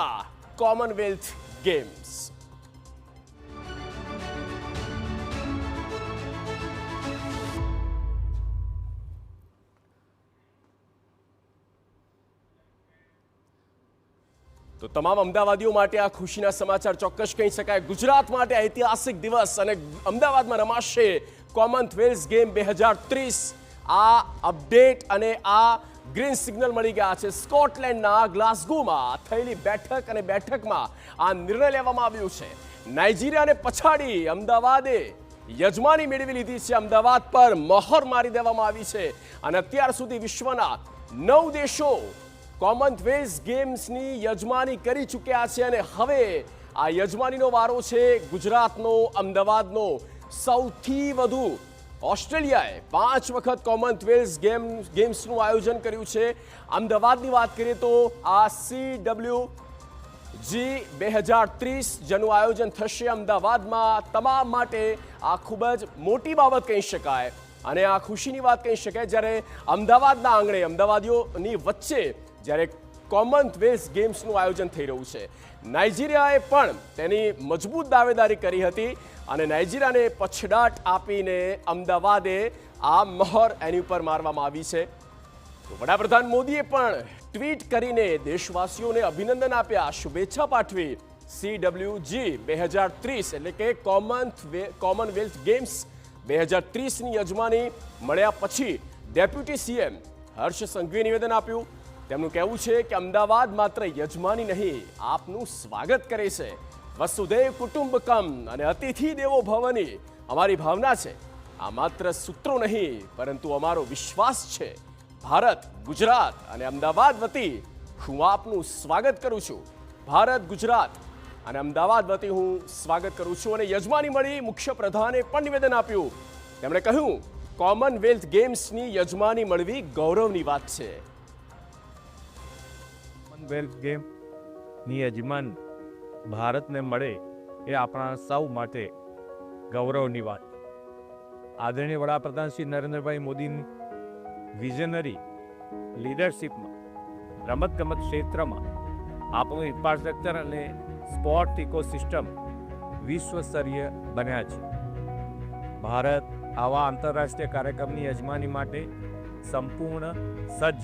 પહેલા Commonwealth games. તો તમામ અમદાવાદીઓ માટે આ ખુશીના સમાચાર ચોક્કસ કહી શકાય। ગુજરાત માટે ઐતિહાસિક દિવસ અને અમદાવાદમાં રમાશે કોમનવેલ્થ ગેમ 2030। આ અપડેટ અને આ ગ્રીન સિગ્નલ મળી ગયા છે સ્કોટલેન્ડના ગ્લાસગોમાં થયેલી બેઠકમાં આ નિર્ણય લેવામાં આવ્યો છે। નાઇજીરિયાને પછાડી અમદાવાદે યજમાની મેળવી લીધી છે। અમદાવાદ પર મહોર મારી દેવામાં આવી છે અને અત્યાર સુધી વિશ્વના 9 દેશો કોમનવેલ્થ ગેમ્સની યજમાની કરી ચૂક્યા છે અને હવે આ યજમાનીનો વારો છે ગુજરાતનો, અમદાવાદનો। સૌથી વધુ ઓસ્ટ્રેલિયાએ 5 વખત કોમનવેલ્થ ગેમ્સનું આયોજન કર્યું છે। અમદાવાદની વાત કરીએ તો આ CWG 2030 જેનું આયોજન થશે અમદાવાદમાં તમામ માટે આ ખૂબ જ મોટી બાબત કહી શકાય અને આ ખુશીની વાત કહી શકાય જ્યારે અમદાવાદના આંગણે અમદાવાદીઓની વચ્ચે જ્યારે કોમનવેલ્થ ગેમ્સનું આયોજન થઈ રહ્યું છે। નાઇજીરિયાએ પણ તેની મજબૂત દાવેદારી કરી હતી અને નાઇજીરિયાને પછડાટ આપીને અમદાવાદે આ મહોર એની ઉપર મારવામાં આવી છે। તો વડાપ્રધાન મોદીએ પણ ટ્વીટ કરીને દેશવાસીઓને અભિનંદન આપ્યા, શુભેચ્છા પાઠવી। CWG 2030 એટલે કે કોમનવેલ્થ ગેમ્સ 2030ની યજમાની મળ્યા પછી ડેપ્યુટી CM હર્ષ સંઘવીએ નિવેદન આપ્યું। તેમનું કહેવું છે કે અમદાવાદ માત્ર યજમાની નહીં આપનું સ્વાગત કરે છે। વસુધૈવ કુટુંબકમ અને અતિથિ દેવો ભવની અમારી ભાવના છે। આ માત્ર સૂત્રો નહીં પરંતુ અમારો વિશ્વાસ છે। ભારત, ગુજરાત અને અમદાવાદ વતી હું આપનું સ્વાગત કરું છું। ભારત, ગુજરાત અને અમદાવાદ વતી હું સ્વાગત કરું છું અને યજમાની મળી મુખ્ય પ્રધાને પણ નિવેદન આપ્યું। તેમણે કહ્યું કોમનવેલ્થ ગેમ્સની યજમાની મળવી ગૌરવની વાત છે। કોમનવેલ્થ ગેમની યજમાન ભારતને મળે એ આપણા સૌ માટે ગૌરવની વાત। આદરણીય વડાપ્રધાન શ્રી નરેન્દ્રભાઈ મોદીની વિઝનરી લીડરશિપમાં રમતગમત ક્ષેત્રમાં આપણું ઇન્ફ્રાસ્ટ્રક્ચર અને સ્પોર્ટ ઇકોસિસ્ટમ વિશ્વસ્તરીય બન્યા છે। ભારત આવા આંતરરાષ્ટ્રીય કાર્યક્રમની યજમાની માટે સંપૂર્ણ સજ્જ